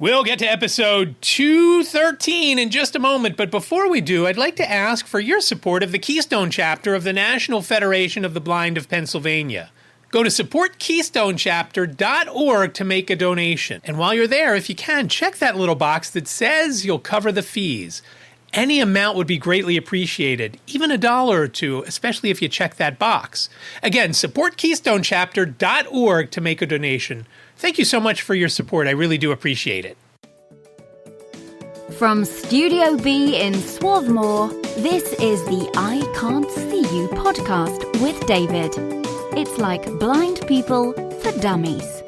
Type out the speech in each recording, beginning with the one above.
We'll get to episode 213 in just a moment, but before we do, I'd like to ask for your support of the Keystone chapter of the National Federation of the Blind of Pennsylvania. Go to supportkeystonechapter.org to make a donation. And while you're there, if you can, check that little box that says you'll cover the fees. Any amount would be greatly appreciated, even $1 or $2, especially if you check that box. Again, supportkeystonechapter.org to make a donation. Thank you so much for your support. I really do appreciate it. From Studio B in Swarthmore, this is the iCantCU podcast with David. It's like blind people for dummies.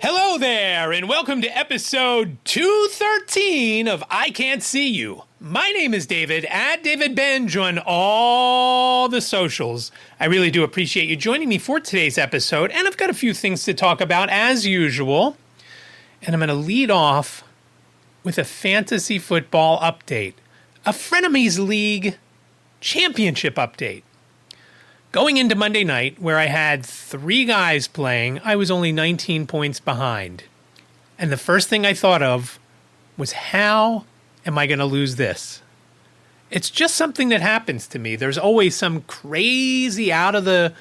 Hello there, and welcome to episode 213 of iCantCU. My name is David, at David Benj on all the socials. I really do appreciate you joining me for today's episode, and I've got a few things to talk about as usual. And I'm going to lead off with a fantasy football update, a Frenemies League Championship update. Going into Monday night, where I had 3 guys playing, I was only 19 points behind. And the first thing I thought of was, how am I going to lose this? It's just something that happens to me. There's always some crazy out of the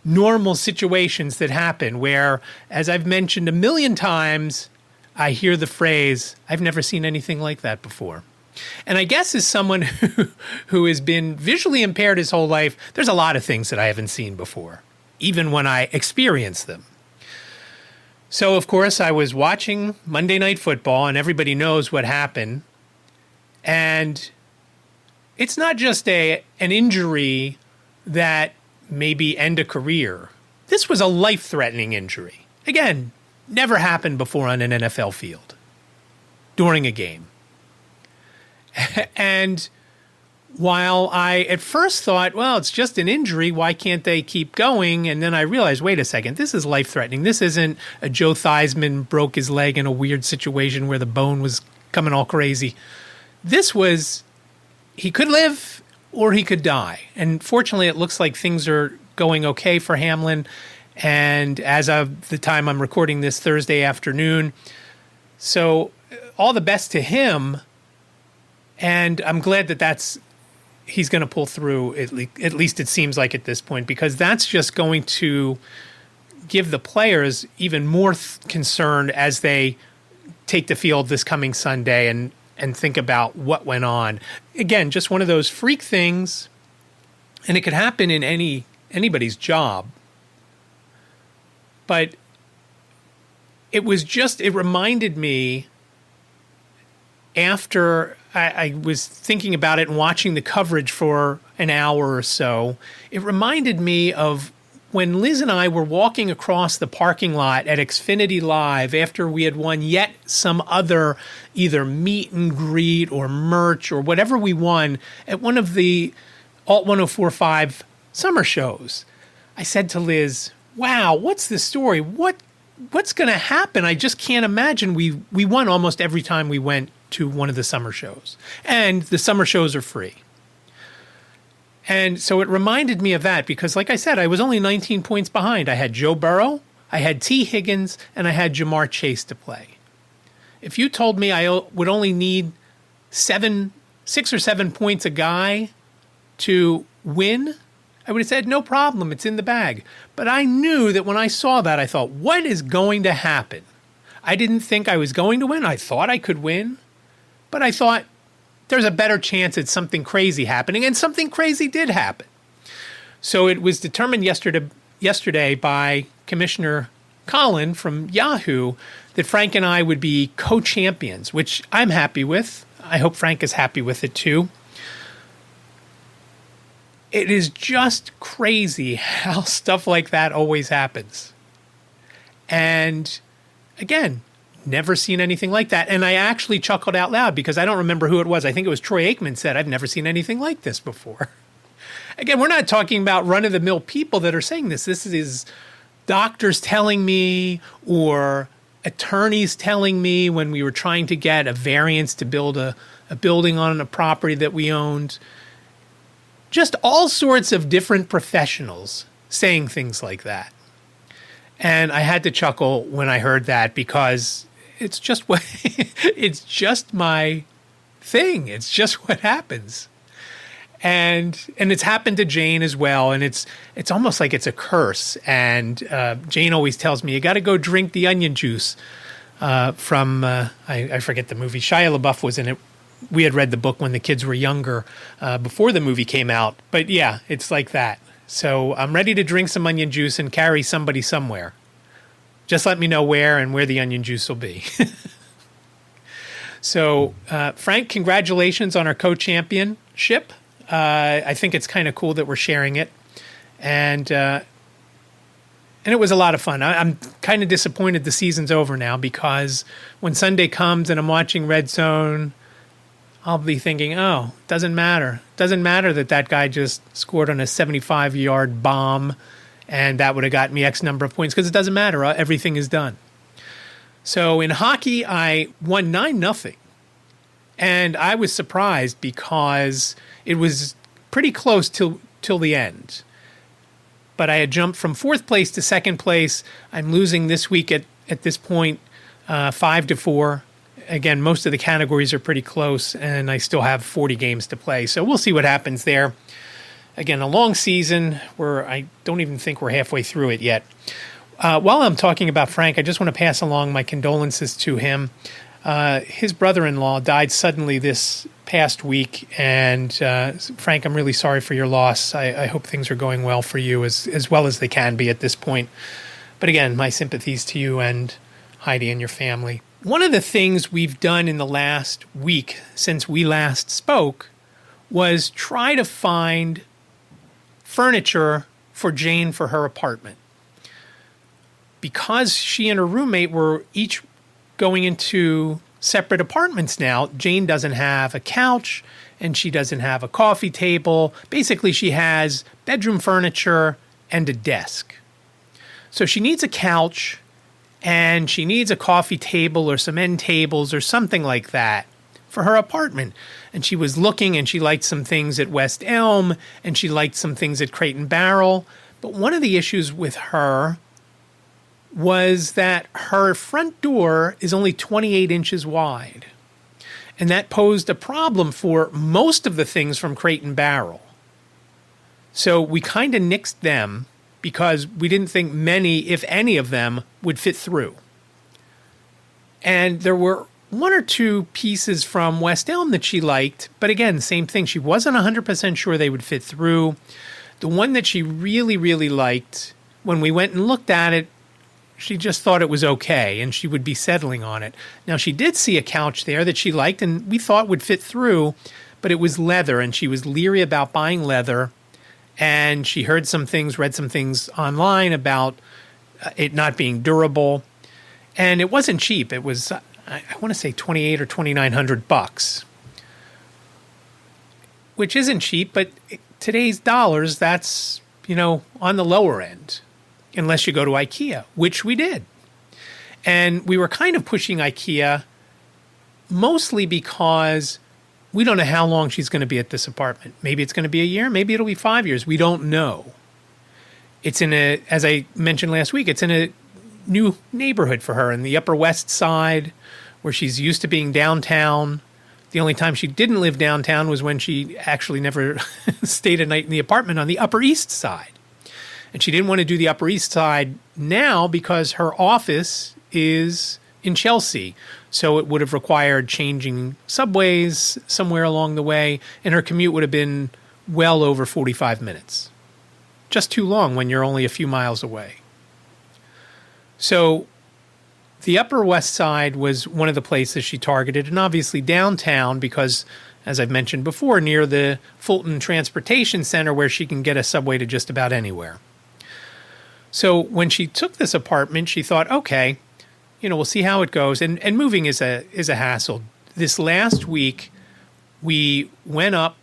normal situations that happen where, as I've mentioned a million times, I hear the phrase, I've never seen anything like that before. And I guess as someone who has been visually impaired his whole life, there's a lot of things that I haven't seen before, even when I experience them. So, of course, I was watching Monday Night Football, and everybody knows what happened. And it's not just an injury that maybe end a career. This was a life-threatening injury. Again, never happened before on an NFL field during a game. And while I at first thought, well, it's just an injury, why can't they keep going? And then I realized, wait a second, this is life-threatening. This isn't a Joe Theismann broke his leg in a weird situation where the bone was coming all crazy. This was, he could live or he could die. And fortunately, it looks like things are going okay for Hamlin. And as of the time I'm recording this Thursday afternoon, so all the best to him. And I'm glad that he's going to pull through, at least it seems like at this point, because that's just going to give the players even more concern as they take the field this coming Sunday and think about what went on. Again, just one of those freak things, and it could happen in anybody's job. But it reminded me, after I was thinking about it and watching the coverage for an hour or so, it reminded me of when Liz and I were walking across the parking lot at Xfinity Live after we had won yet some other either meet and greet or merch or whatever we won at one of the Alt 1045 summer shows. I said to Liz, wow, what's the story? What's going to happen? I just can't imagine. We won almost every time we went to one of the summer shows. And the summer shows are free. And so it reminded me of that because, like I said, I was only 19 points behind. I had Joe Burrow, I had T. Higgins, and I had Jamar Chase to play. If you told me I would only need 6 or 7 points a guy to win, I would have said, no problem, it's in the bag. But I knew that when I saw that, I thought, what is going to happen? I didn't think I was going to win. I thought I could win. But I thought there's a better chance at something crazy happening, and something crazy did happen. So it was determined yesterday by Commissioner Colin from Yahoo that Frank and I would be co-champions, which I'm happy with. I hope Frank is happy with it too. It is just crazy how stuff like that always happens. And again, never seen anything like that. And I actually chuckled out loud because I don't remember who it was. I think it was Troy Aikman said, I've never seen anything like this before. Again, we're not talking about run-of-the-mill people that are saying this. This is doctors telling me or attorneys telling me when we were trying to get a variance to build a building on a property that we owned. Just all sorts of different professionals saying things like that. And I had to chuckle when I heard that because it's just what it's just my thing. It's just what happens. And it's happened to Jane as well. And it's almost like it's a curse. And Jane always tells me, you got to go drink the onion juice from, I forget the movie. Shia LaBeouf was in it. We had read the book when the kids were younger, before the movie came out. But yeah, it's like that. So I'm ready to drink some onion juice and carry somebody somewhere. Just let me know where and where the onion juice will be. So, Frank, congratulations on our co-championship. I think it's kind of cool that we're sharing it. And it was a lot of fun. I'm kind of disappointed the season's over now, because when Sunday comes and I'm watching Red Zone, I'll be thinking, oh, doesn't matter. Doesn't matter that guy just scored on a 75-yard bomb and that would have gotten me X number of points, because it doesn't matter. Everything is done. So in hockey, I won 9-0. And I was surprised because it was pretty close till the end. But I had jumped from 4th place to 2nd place. I'm losing this week at this point 5-4. Again, most of the categories are pretty close, and I still have 40 games to play. So we'll see what happens there. Again, a long season where I don't even think we're halfway through it yet. While I'm talking about Frank, I just want to pass along my condolences to him. His brother-in-law died suddenly this past week, and Frank, I'm really sorry for your loss. I hope things are going well for you as well as they can be at this point. But again, my sympathies to you and Heidi and your family. One of the things we've done in the last week since we last spoke was try to find furniture for Jane for her apartment. Because she and her roommate were each going into separate apartments now, Jane doesn't have a couch and she doesn't have a coffee table. Basically, she has bedroom furniture and a desk. So she needs a couch and she needs a coffee table or some end tables or something like that for her apartment. And she was looking, and she liked some things at West Elm, and she liked some things at Crate and Barrel. But one of the issues with her was that her front door is only 28 inches wide. And that posed a problem for most of the things from Crate and Barrel. So we kind of nixed them because we didn't think many, if any of them, would fit through. And there were one or two pieces from West Elm that she liked, but again, same thing. She wasn't 100% sure they would fit through. The one that she really, really liked, when we went and looked at it, she just thought it was okay, and she would be settling on it. Now, she did see a couch there that she liked, and we thought would fit through, but it was leather, and she was leery about buying leather. And she heard some things, read some things online about it not being durable. And it wasn't cheap. It was, I want to say $2,800 or $2,900, which isn't cheap, but today's dollars, that's, on the lower end, unless you go to Ikea, which we did. And we were kind of pushing Ikea mostly because we don't know how long she's going to be at this apartment. Maybe it's going to be a year. Maybe it'll be 5 years. We don't know. It's as I mentioned last week, it's in a new neighborhood for her in the Upper West Side, where she's used to being downtown. The only time she didn't live downtown was when she actually never stayed a night in the apartment on the Upper East Side. And she didn't want to do the Upper East Side now because her office is in Chelsea. So it would have required changing subways somewhere along the way, and her commute would have been well over 45 minutes. Just too long when you're only a few miles away. So the Upper West Side was one of the places she targeted, and obviously downtown because, as I've mentioned before, near the Fulton Transportation Center where she can get a subway to just about anywhere. So when she took this apartment, she thought, okay, we'll see how it goes. And moving is a hassle. This last week, we went up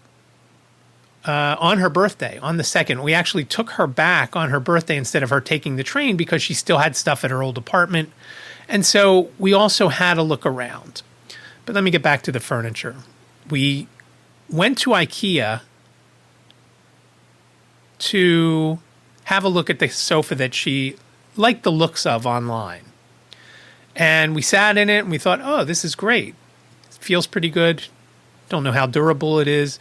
on her birthday, on the 2nd. We actually took her back on her birthday instead of her taking the train because she still had stuff at her old apartment. And so we also had a look around. But let me get back to the furniture. We went to Ikea to have a look at the sofa that she liked the looks of online. And we sat in it and we thought, oh, this is great. It feels pretty good. Don't know how durable it is.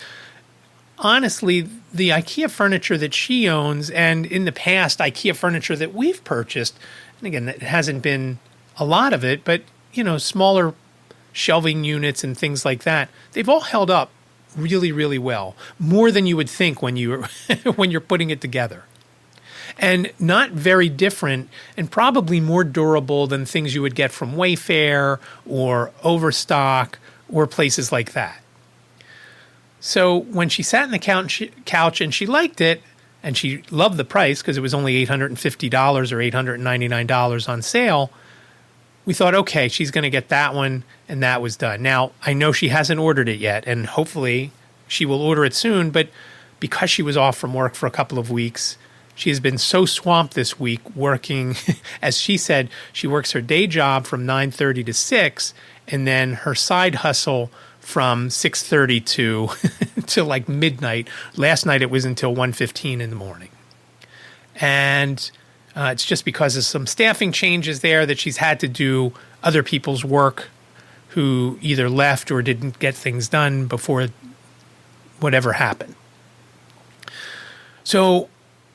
Honestly, the IKEA furniture that she owns, and in the past, IKEA furniture that we've purchased, and again, it hasn't been a lot of it, but, smaller shelving units and things like that, they've all held up really, really well. More than you would think when you're putting it together. And not very different and probably more durable than things you would get from Wayfair or Overstock or places like that. So when she sat in the couch and she liked it, and she loved the price because it was only $850 or $899 on sale, we thought, okay, she's going to get that one, and that was done. Now, I know she hasn't ordered it yet, and hopefully she will order it soon, but because she was off from work for a couple of weeks, she has been so swamped this week working. As she said, she works her day job from 9:30 to 6, and then her side hustle from 6:30 to like midnight. Last night it was until 1:15 in the morning. And it's just because of some staffing changes there that she's had to do other people's work who either left or didn't get things done before whatever happened. So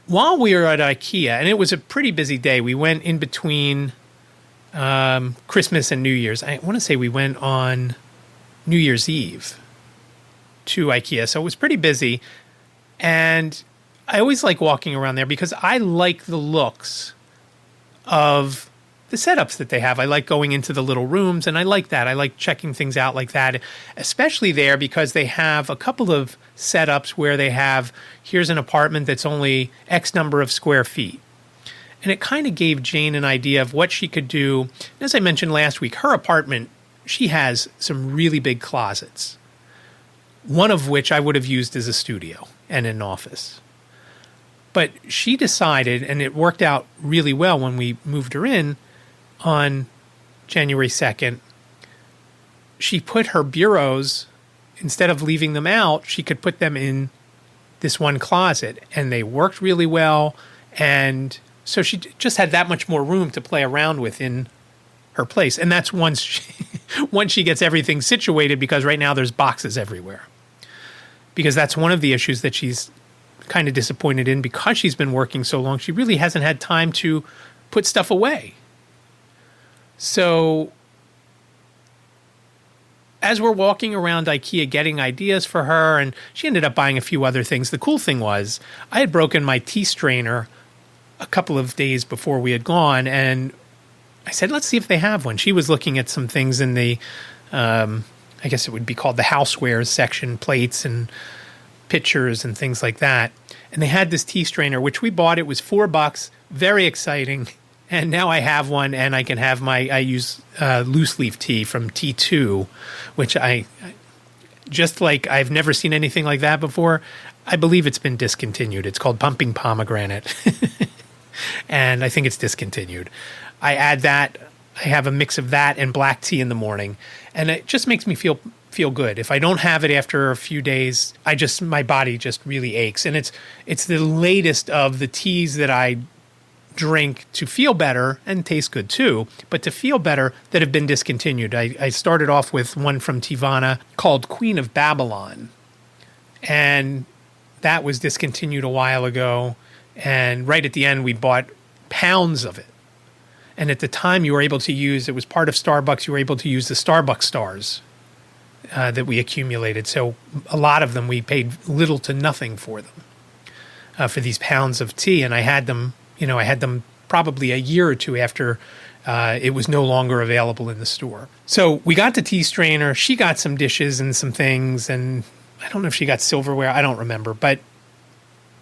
while we were at IKEA, and it was a pretty busy day, we went in between Christmas and New Year's. I want to say we went on New Year's Eve to IKEA. So it was pretty busy. And I always like walking around there because I like the looks of the setups that they have. I like going into the little rooms, and I like that. I like checking things out like that, especially there because they have a couple of setups where they have, here's an apartment that's only X number of square feet. And it kind of gave Jane an idea of what she could do. As I mentioned last week, her apartment, she has some really big closets, one of which I would have used as a studio and an office. But she decided, and it worked out really well when we moved her in on January 2nd, she put her bureaus, instead of leaving them out, she could put them in this one closet. And they worked really well. And so she just had that much more room to play around with in her place. And that's once she gets everything situated, because right now there's boxes everywhere. Because that's one of the issues that she's kind of disappointed in, because she's been working so long. She really hasn't had time to put stuff away. So as we're walking around IKEA getting ideas for her, and she ended up buying a few other things. The cool thing was I had broken my tea strainer a couple of days before we had gone, and I said, let's see if they have one. She was looking at some things in the, I guess it would be called the housewares section, plates and pitchers and things like that. And they had this tea strainer, which we bought. It was $4, very exciting. And now I have one, and I can have I use loose leaf tea from T2, which I just like, I've never seen anything like that before. I believe it's been discontinued. It's called Pumping Pomegranate. And I think it's discontinued. I add that. I have a mix of that and black tea in the morning. And it just makes me feel good. If I don't have it after a few days, my body just really aches. And it's the latest of the teas that I drink to feel better and taste good too, but to feel better that have been discontinued. I started off with one from Tivana called Queen of Babylon, and that was discontinued a while ago. And right at the end, we bought pounds of it. And at the time, you were able to use, it was part of Starbucks, you were able to use the Starbucks stars that we accumulated. So a lot of them, we paid little to nothing for them, for these pounds of tea. And I had them probably a year or two after it was no longer available in the store. So we got the tea strainer. She got some dishes and some things. And I don't know if she got silverware. I don't remember. But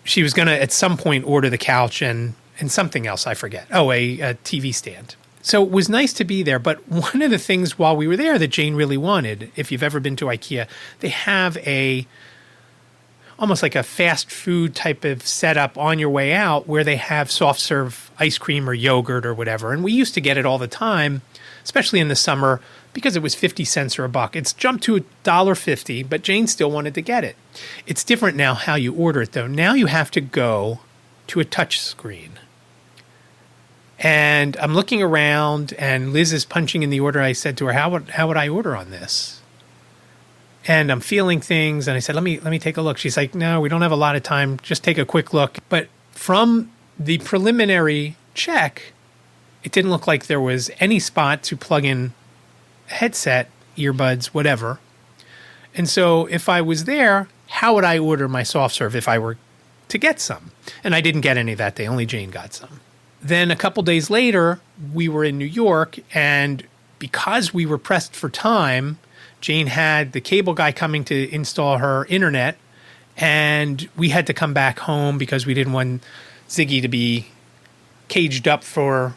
she was going to, at some point, order the couch and something else. I forget. Oh, a TV stand. So it was nice to be there. But one of the things while we were there that Jane really wanted, if you've ever been to IKEA, they have almost like a fast food type of setup on your way out where they have soft serve ice cream or yogurt or whatever. And we used to get it all the time, especially in the summer, because it was 50 cents or $1. It's jumped to $1.50, but Jane still wanted to get it. It's different now how you order it, though. Now you have to go to a touch screen. And I'm looking around, and Liz is punching in the order. I said to her, how would I order on this? And I'm feeling things, and I said, let me take a look. She's like, no, we don't have a lot of time. Just take a quick look. But from the preliminary check, it didn't look like there was any spot to plug in a headset, earbuds, whatever. And so if I was there, how would I order my soft serve if I were to get some? And I didn't get any that day. Only Jane got some. Then a couple days later, we were in New York, and because we were pressed for time, Jane had the cable guy coming to install her internet, and we had to come back home because we didn't want Ziggy to be caged up for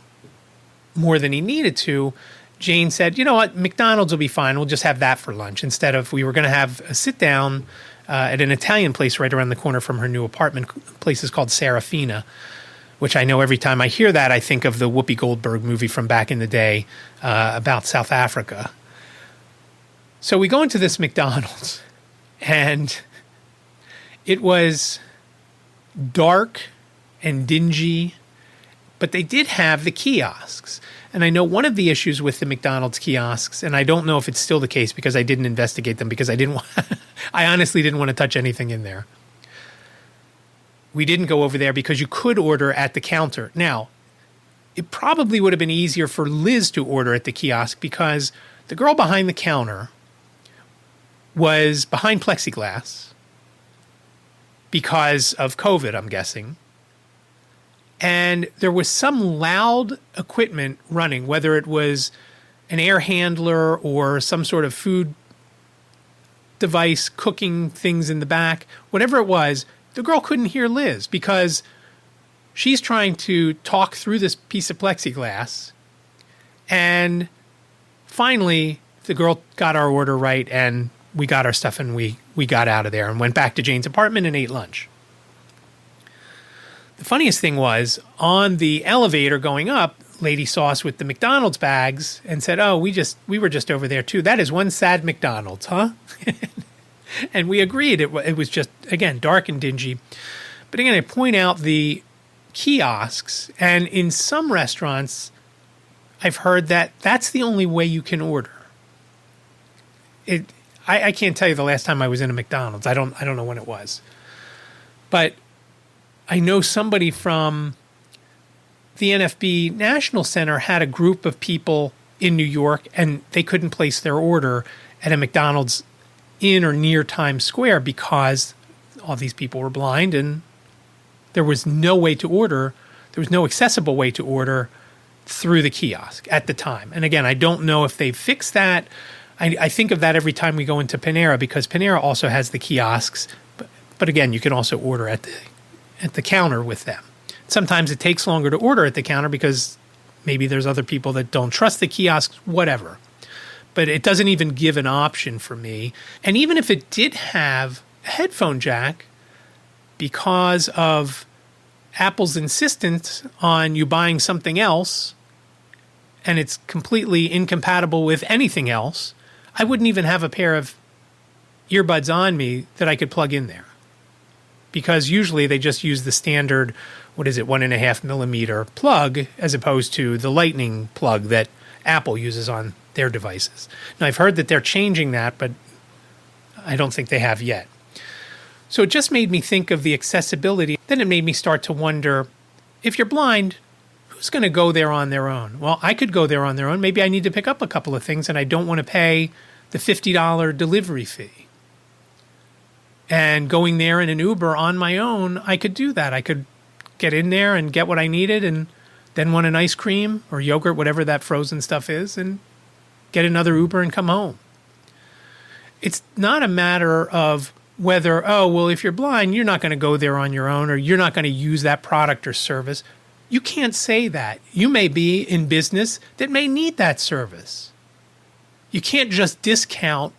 more than he needed to. Jane said, you know what, McDonald's will be fine. We'll just have that for lunch instead of, we were going to have a sit down at an Italian place right around the corner from her new apartment. The place is called Serafina, which I know every time I hear that, I think of the Whoopi Goldberg movie from back in the day about South Africa. So we go into this McDonald's, and it was dark and dingy, but they did have the kiosks. And I know one of the issues with the McDonald's kiosks, and I don't know if it's still the case because I didn't investigate them because I honestly didn't want to touch anything in there. We didn't go over there because you could order at the counter. Now, it probably would have been easier for Liz to order at the kiosk because the girl behind the counter was behind plexiglass because of COVID, I'm guessing. And there was some loud equipment running, whether it was an air handler or some sort of food device cooking things in the back. Whatever it was, the girl couldn't hear Liz because she's trying to talk through this piece of plexiglass. And finally, the girl got our order right, and we got our stuff, and we got out of there and went back to Jane's apartment and ate lunch. The funniest thing was, on the elevator going up, lady saw us with the McDonald's bags and said, oh, we were just over there too. That is one sad McDonald's, huh? And we agreed. It was just, again, dark and dingy. But again, I point out the kiosks, and in some restaurants, I've heard that that's the only way you can order. I can't tell you the last time I was in a McDonald's. I don't know when it was. But I know somebody from the NFB National Center had a group of people in New York, and they couldn't place their order at a McDonald's in or near Times Square because all these people were blind and there was no way to order. There was no accessible way to order through the kiosk at the time. And again, I don't know if they've fixed that. I think of that every time we go into Panera because Panera also has the kiosks. But again, you can also order at the counter with them. Sometimes it takes longer to order at the counter because maybe there's other people that don't trust the kiosks, whatever. But it doesn't even give an option for me. And even if it did have a headphone jack, because of Apple's insistence on you buying something else, and it's completely incompatible with anything else, I wouldn't even have a pair of earbuds on me that I could plug in there. Because usually they just use the standard, 1.5 millimeter plug, as opposed to the lightning plug that Apple uses on their devices. Now, I've heard that they're changing that, but I don't think they have yet. So it just made me think of the accessibility. Then it made me start to wonder, if you're blind, who's going to go there on their own? Well, I could go there on their own. Maybe I need to pick up a couple of things and I don't want to pay the $50 delivery fee. And going there in an Uber on my own, I could do that. I could get in there and get what I needed and then want an ice cream or yogurt, whatever that frozen stuff is, and get another Uber and come home. It's not a matter of whether, if you're blind, you're not going to go there on your own or you're not going to use that product or service. You can't say that. You may be in business that may need that service. You can't just discount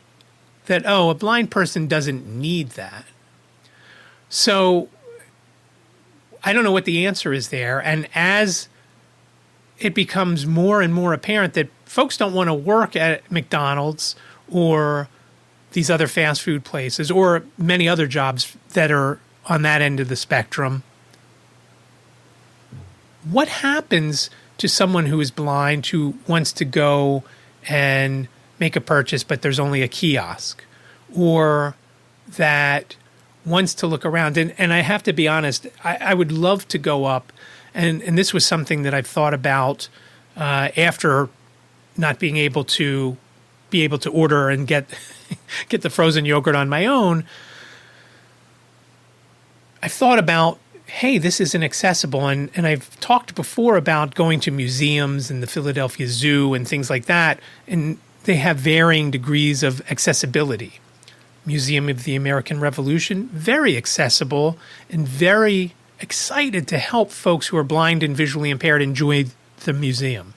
that, a blind person doesn't need that. So I don't know what the answer is there. And as it becomes more and more apparent that folks don't want to work at McDonald's or these other fast food places or many other jobs that are on that end of the spectrum, what happens to someone who is blind who wants to go and make a purchase, but there's only a kiosk, or that wants to look around. And I have to be honest, I would love to go up, and this was something that I've thought about after not being able to order and get the frozen yogurt on my own. I've thought about, hey, this isn't accessible. And I've talked before about going to museums and the Philadelphia Zoo and things like that, and they have varying degrees of accessibility. Museum of the American Revolution, very accessible and very excited to help folks who are blind and visually impaired enjoy the museum.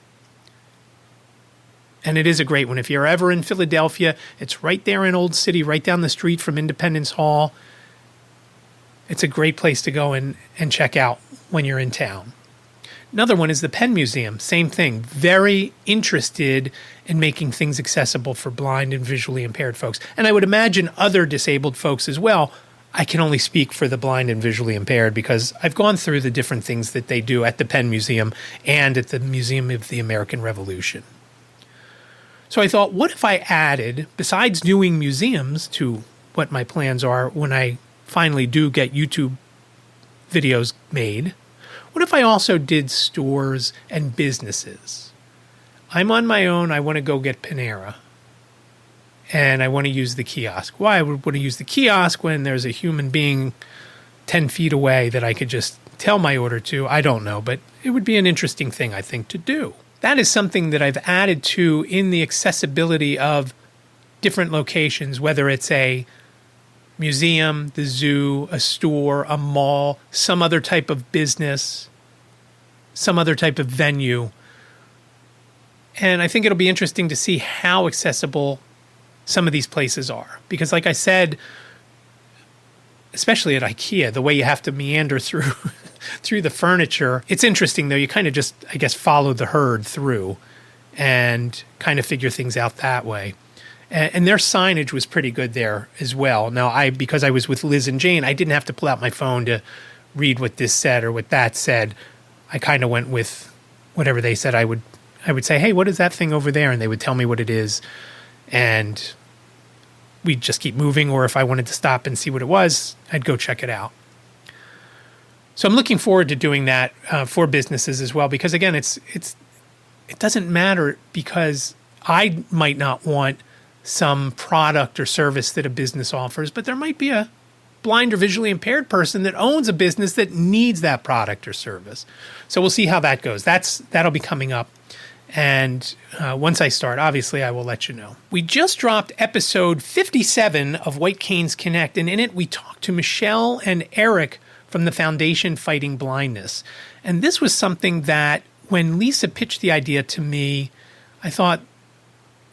And it is a great one. If you're ever in Philadelphia, it's right there in Old City, right down the street from Independence Hall. It's a great place to go and check out when you're in town. Another one is the Penn Museum. Same thing. Very interested in making things accessible for blind and visually impaired folks. And I would imagine other disabled folks as well. I can only speak for the blind and visually impaired because I've gone through the different things that they do at the Penn Museum and at the Museum of the American Revolution. So I thought, what if I added, besides doing museums to what my plans are when I finally do get YouTube videos made, what if I also did stores and businesses? I'm on my own. I want to go get Panera, and I want to use the kiosk. Why would I want to use the kiosk when there's a human being 10 feet away that I could just tell my order to? I don't know, but it would be an interesting thing, I think, to do. That is something that I've added to in the accessibility of different locations, whether it's a museum, the zoo, a store, a mall, some other type of business, some other type of venue. And I think it'll be interesting to see how accessible some of these places are. Because like I said, especially at IKEA, the way you have to meander through through the furniture, it's interesting though. You kind of just, I guess, follow the herd through and kind of figure things out that way. And their signage was pretty good there as well. Now, because I was with Eliz and Jane, I didn't have to pull out my phone to read what this said or what that said. I kind of went with whatever they said. I would say, hey, what is that thing over there? And they would tell me what it is. And we'd just keep moving. Or if I wanted to stop and see what it was, I'd go check it out. So I'm looking forward to doing that for businesses as well. Because, again, it doesn't matter because I might not want some product or service that a business offers, but there might be a blind or visually impaired person that owns a business that needs that product or service. So we'll see how that goes. That'll be coming up. And once I start, obviously, I will let you know. We just dropped episode 57 of White Canes Connect, and in it, we talked to Michelle and Eric from the Foundation Fighting Blindness. And this was something that when Lisa pitched the idea to me, I thought,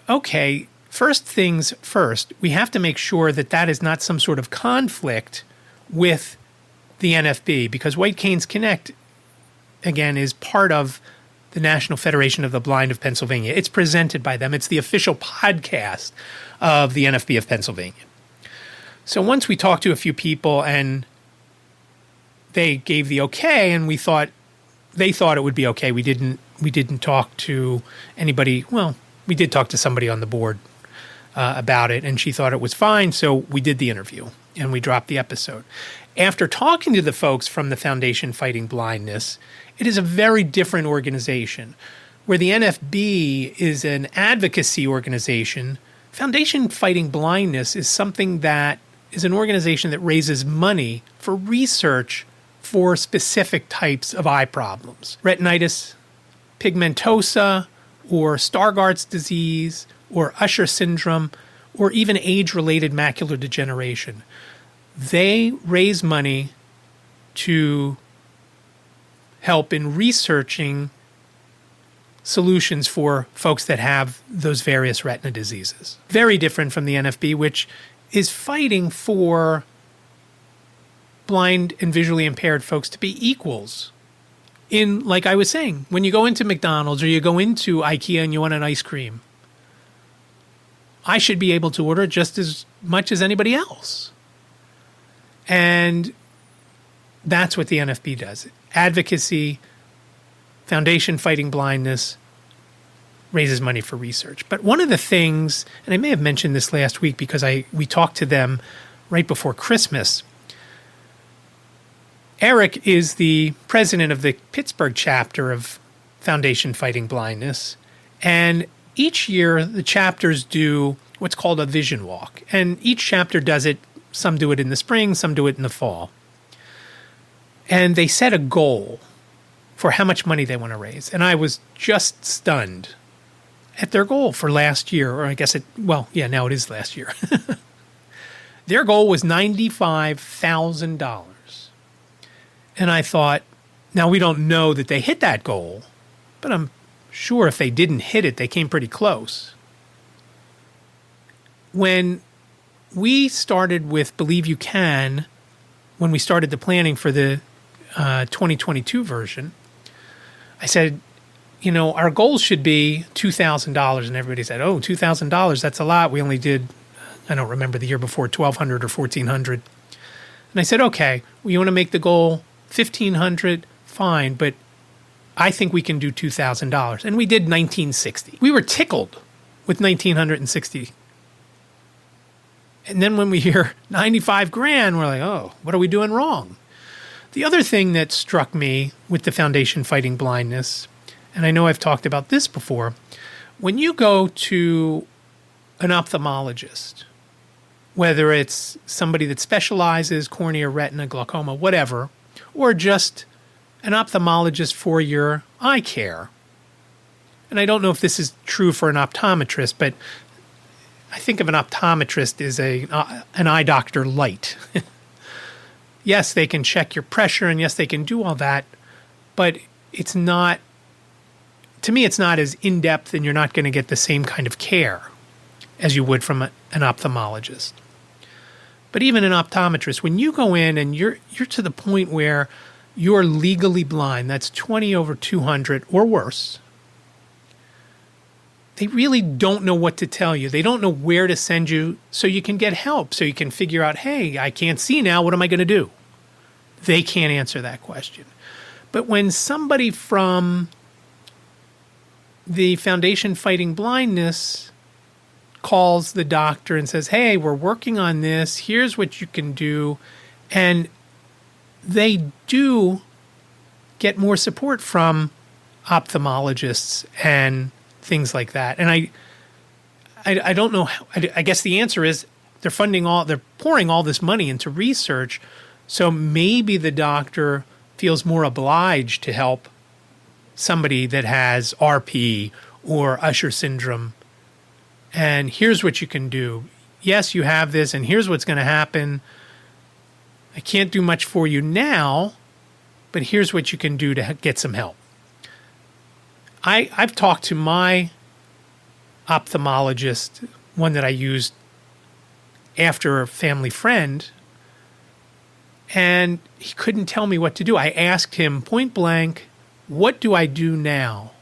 okay, first things first, we have to make sure that that is not some sort of conflict with the NFB, because White Canes Connect, again, is part of the National Federation of the Blind of Pennsylvania. It's presented by them. It's the official podcast of the NFB of Pennsylvania. So once we talked to a few people and they gave the okay, and they thought it would be okay. We didn't talk to anybody. Well, we did talk to somebody on the board about it, and she thought it was fine. So we did the interview and we dropped the episode. After talking to the folks from the Foundation Fighting Blindness, it is a very different organization. Where the NFB is an advocacy organization, Foundation Fighting Blindness is something that is an organization that raises money for research for specific types of eye problems. Retinitis pigmentosa, or Stargardt's disease, or Usher syndrome, or even age-related macular degeneration. They raise money to help in researching solutions for folks that have those various retina diseases. Very different from the NFB, which is fighting for blind and visually impaired folks to be equals. In, like I was saying, when you go into McDonald's or you go into Ikea and you want an ice cream, I should be able to order just as much as anybody else. And that's what the NFB does. Advocacy Foundation Fighting Blindness raises money for research. But one of the things, and I may have mentioned this last week because we talked to them right before Christmas. Eric is the president of the Pittsburgh chapter of Foundation Fighting Blindness. And each year, the chapters do what's called a vision walk. And each chapter does it. Some do it in the spring, some do it in the fall. And they set a goal for how much money they want to raise. And I was just stunned at their goal for last year, or I guess now it is last year. Their goal was $95,000. And I thought, now we don't know that they hit that goal, but I'm sure if they didn't hit it, they came pretty close. When we started with Believe You Can, when we started the planning for the 2022 version, I said, our goal should be $2,000. And everybody said, oh, $2,000, that's a lot. We only did, I don't remember the year before, $1,200 or $1,400. And I said, okay, you want to make the goal $1,500? Fine, but I think we can do $2,000. And we did $1,960. We were tickled with $1,960. And then when we hear $95,000, we're like, oh, what are we doing wrong? The other thing that struck me with the Foundation Fighting Blindness, and I know I've talked about this before, when you go to an ophthalmologist, whether it's somebody that specializes cornea, retina, glaucoma, whatever, or just an ophthalmologist for your eye care. And I don't know if this is true for an optometrist, but I think of an optometrist as an eye doctor light. Yes, they can check your pressure, and yes, they can do all that, but it's not, to me, it's not as in-depth, and you're not going to get the same kind of care as you would from an ophthalmologist. But even an optometrist, when you go in and you're to the point where you're legally blind, that's 20 over 200 or worse, they really don't know what to tell you. They don't know where to send you so you can get help, so you can figure out, hey, I can't see now, what am I going to do? They can't answer that question. But when somebody from the Foundation Fighting Blindness calls the doctor and says, hey, we're working on this, here's what you can do, and they do get more support from ophthalmologists and things like that. And I don't know how, I guess the answer is they're pouring all this money into research, so maybe the doctor feels more obliged to help somebody that has RP or Usher syndrome. And here's what you can do. Yes, you have this, and here's what's going to happen. I can't do much for you now, but here's what you can do to get some help. I've talked to my ophthalmologist, one that I used after a family friend, and he couldn't tell me what to do. I asked him point blank, what do I do now?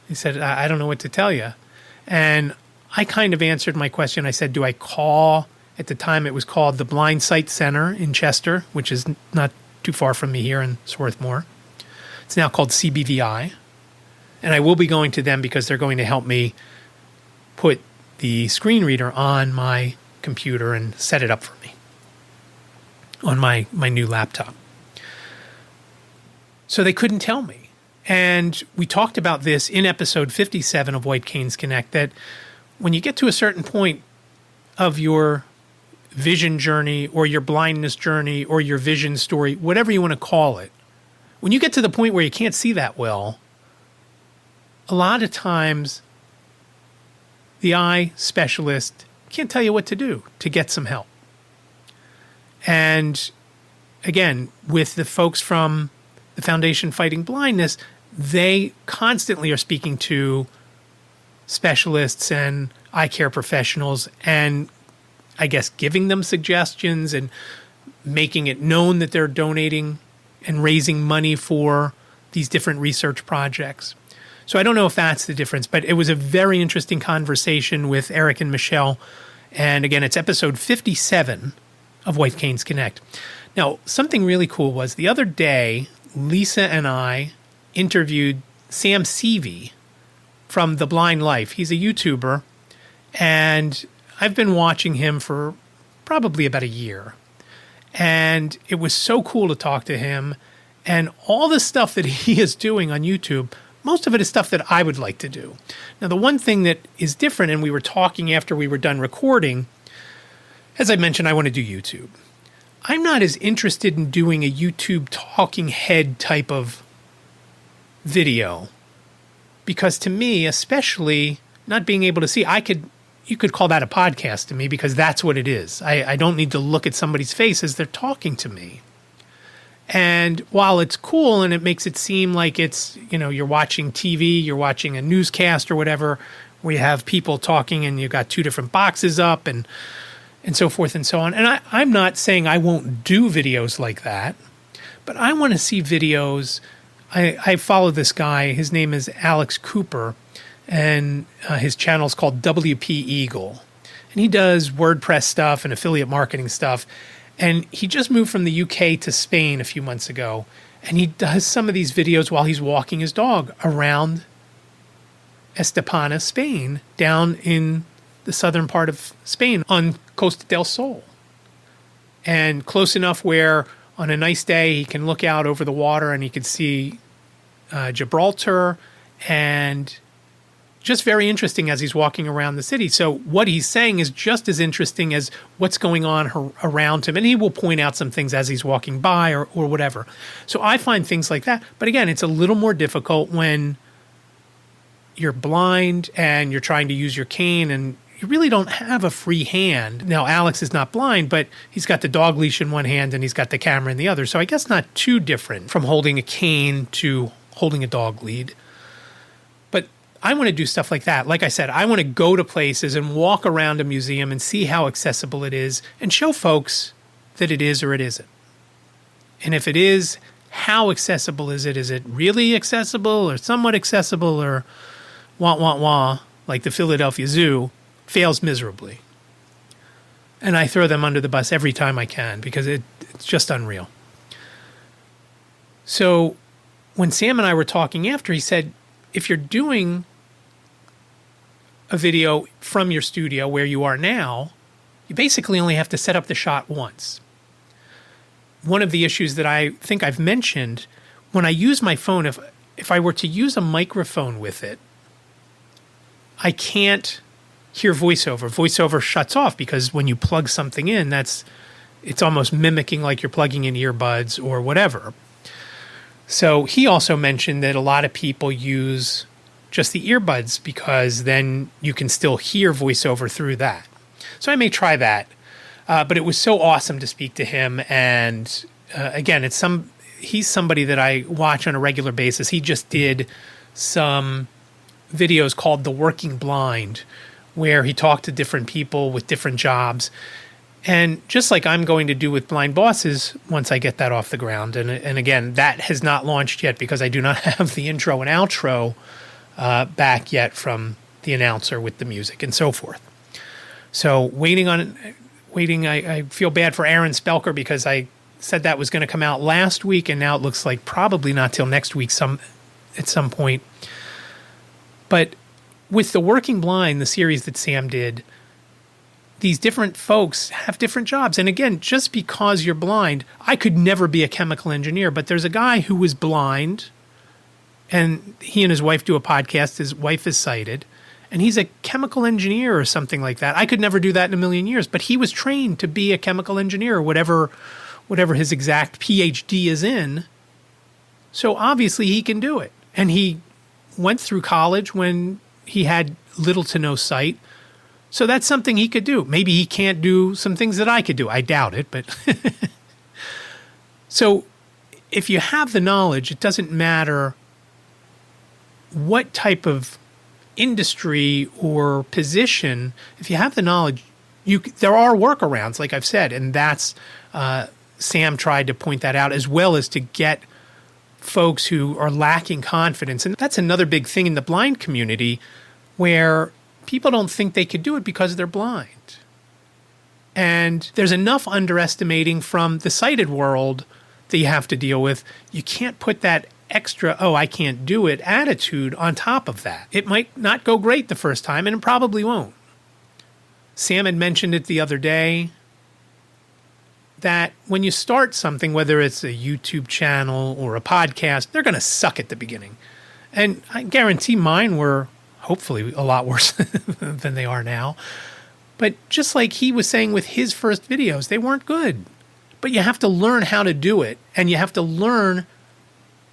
He said, I don't know what to tell you. And I kind of answered my question. I said, do I call, at the time it was called the Blind Sight Center in Chester, which is not too far from me here in Swarthmore. It's now called CBVI. And I will be going to them because they're going to help me put the screen reader on my computer and set it up for me on my new laptop. So they couldn't tell me. And we talked about this in episode 57 of White Canes Connect, that when you get to a certain point of your vision journey or your blindness journey or your vision story, whatever you want to call it, when you get to the point where you can't see that well, a lot of times the eye specialist can't tell you what to do to get some help. And again, with the folks from the Foundation Fighting Blindness, they constantly are speaking to specialists and eye care professionals and I guess giving them suggestions and making it known that they're donating and raising money for these different research projects. So I don't know if that's the difference, but it was a very interesting conversation with Eric and Michelle. And again, it's episode 57 of White Canes Connect. Now, something really cool was the other day, Lisa and I interviewed Sam Seavey from The Blind Life. He's a YouTuber, and I've been watching him for probably about a year. And it was so cool to talk to him. And all the stuff that he is doing on YouTube, most of it is stuff that I would like to do. Now, the one thing that is different, and we were talking after we were done recording, as I mentioned, I want to do YouTube. I'm not as interested in doing a YouTube talking head type of video, because to me, especially not being able to see, you could call that a podcast to me, because that's what it is. I don't need to look at somebody's face as they're talking to me. And while it's cool and it makes it seem like it's, you're watching TV, you're watching a newscast or whatever, where you have people talking and you've got two different boxes up and so forth and so on. And I'm not saying I won't do videos like that, but I want to see videos. I follow this guy. His name is Alex Cooper, and his channel is called WP Eagle. And he does WordPress stuff and affiliate marketing stuff. And he just moved from the UK to Spain a few months ago. And he does some of these videos while he's walking his dog around Estepona, Spain, down in the southern part of Spain on Costa del Sol. And close enough where on a nice day he can look out over the water and he can see Gibraltar, and just very interesting as he's walking around the city. So what he's saying is just as interesting as what's going on around him. And he will point out some things as he's walking by or whatever. So I find things like that. But again, it's a little more difficult when you're blind and you're trying to use your cane and you really don't have a free hand. Now, Alex is not blind, but he's got the dog leash in one hand and he's got the camera in the other. So I guess not too different from holding a cane to holding a dog lead. But I want to do stuff like that. Like I said, I want to go to places and walk around a museum and see how accessible it is and show folks that it is or it isn't. And if it is, how accessible is it? Is it really accessible or somewhat accessible or wah, like the Philadelphia Zoo, fails miserably? And I throw them under the bus every time I can because it's just unreal. So when Sam and I were talking after, he said, if you're doing a video from your studio where you are now, you basically only have to set up the shot once. One of the issues that I think I've mentioned, when I use my phone, if I were to use a microphone with it, I can't hear voiceover. Voiceover shuts off because when you plug something in, it's almost mimicking like you're plugging in earbuds or whatever. So he also mentioned that a lot of people use just the earbuds because then you can still hear voiceover through that. So I may try that. But it was so awesome to speak to him. And again, he's somebody that I watch on a regular basis. He just did some videos called The Working Blind, where he talked to different people with different jobs. And just like I'm going to do with Blind Bosses once I get that off the ground. And again, that has not launched yet because I do not have the intro and outro back yet from the announcer with the music and so forth. So waiting. I feel bad for Aaron Spelker because I said that was going to come out last week, and now it looks like probably not till next week at some point. But with The Working Blind, the series that Sam did, these different folks have different jobs. And again, just because you're blind, I could never be a chemical engineer, but there's a guy who was blind, and he and his wife do a podcast. His wife is sighted, and he's a chemical engineer or something like that. I could never do that in a million years, but he was trained to be a chemical engineer, whatever his exact PhD is in. So obviously he can do it. And he went through college when he had little to no sight. So that's something he could do. Maybe he can't do some things that I could do. I doubt it, but so if you have the knowledge, it doesn't matter what type of industry or position. If you have the knowledge, there are workarounds, like I've said, and that's Sam tried to point that out, as well as to get folks who are lacking confidence. And that's another big thing in the blind community, where people don't think they could do it because they're blind. And there's enough underestimating from the sighted world that you have to deal with. You can't put that extra, oh, I can't do it attitude on top of that. It might not go great the first time, and it probably won't. Sam had mentioned it the other day that when you start something, whether it's a YouTube channel or a podcast, they're going to suck at the beginning. And I guarantee mine were hopefully a lot worse than they are now. But just like he was saying with his first videos, they weren't good. But you have to learn how to do it, and you have to learn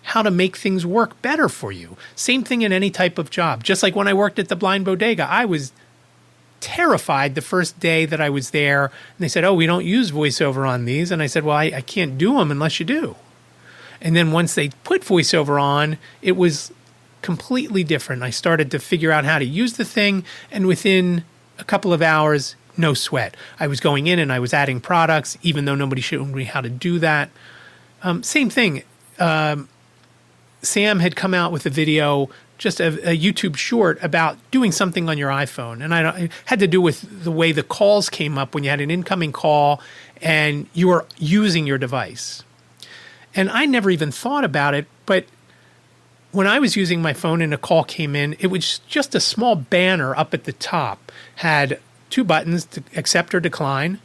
how to make things work better for you. Same thing in any type of job. Just like when I worked at the Blind Bodega, I was terrified the first day that I was there. And they said, oh, we don't use voiceover on these. And I said, well, I can't do them unless you do. And then once they put voiceover on, it was completely different. I started to figure out how to use the thing, and within a couple of hours, no sweat. I was going in and I was adding products, even though nobody showed me how to do that. Same thing. Sam had come out with a video, just a YouTube short about doing something on your iPhone. And it had to do with the way the calls came up when you had an incoming call and you were using your device. And I never even thought about it, but when I was using my phone and a call came in, it was just a small banner up at the top, had 2 buttons to accept or decline.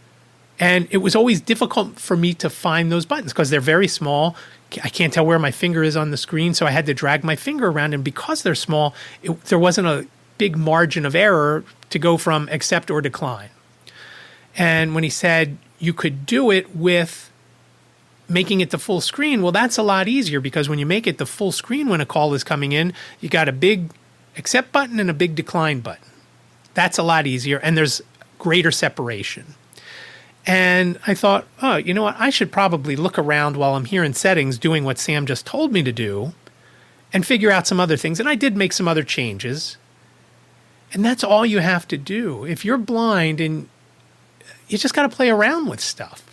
And it was always difficult for me to find those buttons because they're very small. I can't tell where my finger is on the screen, so I had to drag my finger around. And because they're small, there wasn't a big margin of error to go from accept or decline. And when he said you could do it with making it the full screen, well, that's a lot easier because when you make it the full screen when a call is coming in, you got a big accept button and a big decline button. That's a lot easier, and there's greater separation. And I thought, oh, you know what? I should probably look around while I'm here in settings doing what Sam just told me to do and figure out some other things. And I did make some other changes. And that's all you have to do. If you're blind, and you just got to play around with stuff.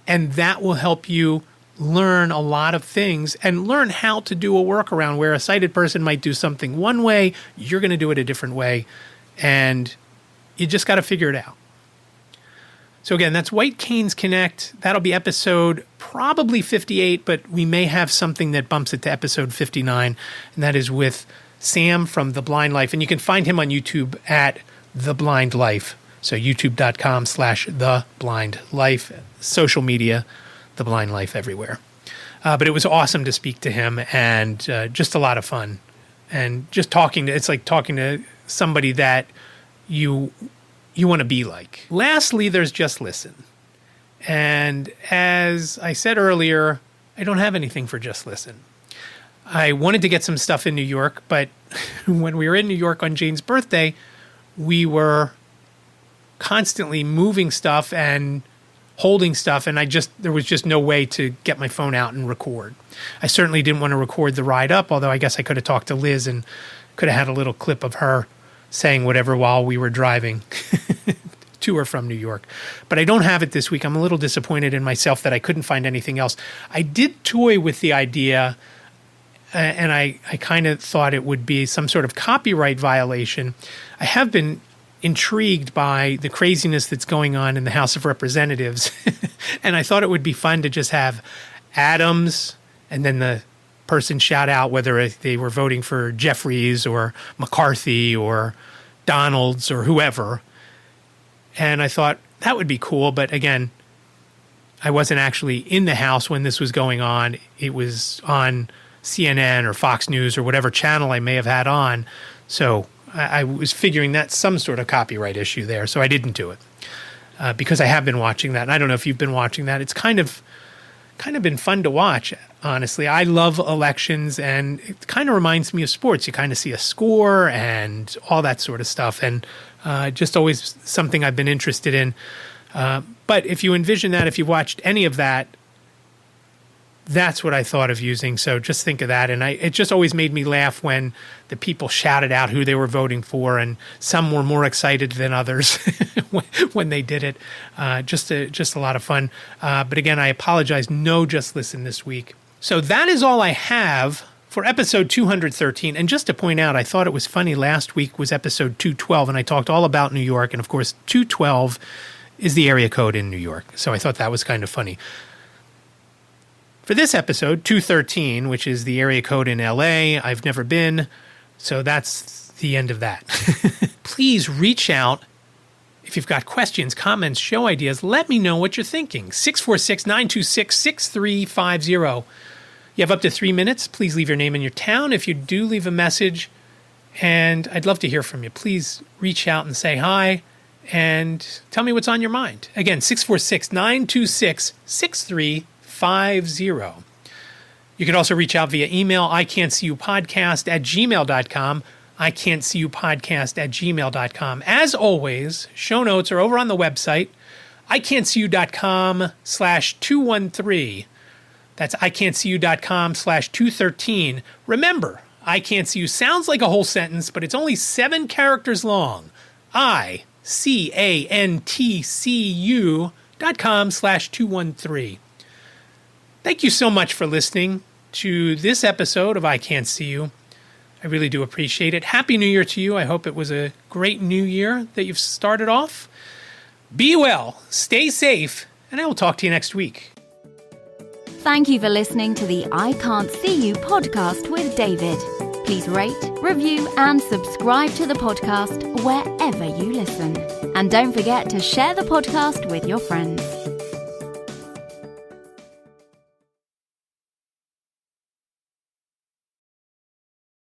And that will help you learn a lot of things and learn how to do a workaround where a sighted person might do something one way, you're going to do it a different way. And you just got to figure it out. So again, that's White Canes Connect. That'll be episode probably 58, but we may have something that bumps it to episode 59, and that is with Sam from The Blind Life. And you can find him on YouTube at The Blind Life. So youtube.com/The Blind Life. Social media, The Blind Life everywhere. But it was awesome to speak to him, and just a lot of fun. And just it's like talking to somebody that you want to be like. Lastly, there's Just Listen. And as I said earlier, I don't have anything for Just Listen. I wanted to get some stuff in New York, but when we were in New York on Jane's birthday, we were constantly moving stuff and holding stuff, and there was just no way to get my phone out and record. I certainly didn't want to record the ride up, although I guess I could have talked to Liz and could have had a little clip of her saying whatever while we were driving to or from New York. But I don't have it this week. I'm a little disappointed in myself that I couldn't find anything else. I did toy with the idea, and I kind of thought it would be some sort of copyright violation. I have been intrigued by the craziness that's going on in the House of Representatives. And I thought it would be fun to just have Adams and then the person shout out whether they were voting for Jeffries or McCarthy or Donalds or whoever. And I thought that would be cool. But again, I wasn't actually in the House when this was going on. It was on CNN or Fox News or whatever channel I may have had on. So I was figuring that's some sort of copyright issue there. So I didn't do it because I have been watching that. And I don't know if you've been watching that. It's kind of been fun to watch, honestly. I love elections, and it kind of reminds me of sports. You kind of see a score and all that sort of stuff, and just always something I've been interested in. But if you envision that, if you've watched any of that, that's what I thought of using. So just think of that. And it just always made me laugh when the people shouted out who they were voting for, and some were more excited than others when they did it. Just a lot of fun. But again, I apologize. No Just Listen this week. So that is all I have for episode 213. And just to point out, I thought it was funny. Last week was episode 212, and I talked all about New York. And of course, 212 is the area code in New York. So I thought that was kind of funny. For this episode, 213, which is the area code in LA, I've never been, so that's the end of that. Please reach out if you've got questions, comments, show ideas. Let me know what you're thinking. 646-926-6350. You have up to 3 minutes. Please leave your name and your town if you do leave a message, and I'd love to hear from you. Please reach out and say hi and tell me what's on your mind. Again, 646-926-6350. You can also reach out via email, iCantCUpodcast@gmail.com, iCantCUpodcast@gmail.com. As always, show notes are over on the website, iCantCU.com/213. That's iCantCU.com/213. Remember, iCantCU sounds like a whole sentence, but it's only 7 characters long. iCantCU.com/213. Thank you so much for listening to this episode of iCantCU. I really do appreciate it. Happy New Year to you. I hope it was a great new year that you've started off. Be well, stay safe, and I will talk to you next week. Thank you for listening to the I Can't See You podcast with David. Please rate, review, and subscribe to the podcast wherever you listen. And don't forget to share the podcast with your friends.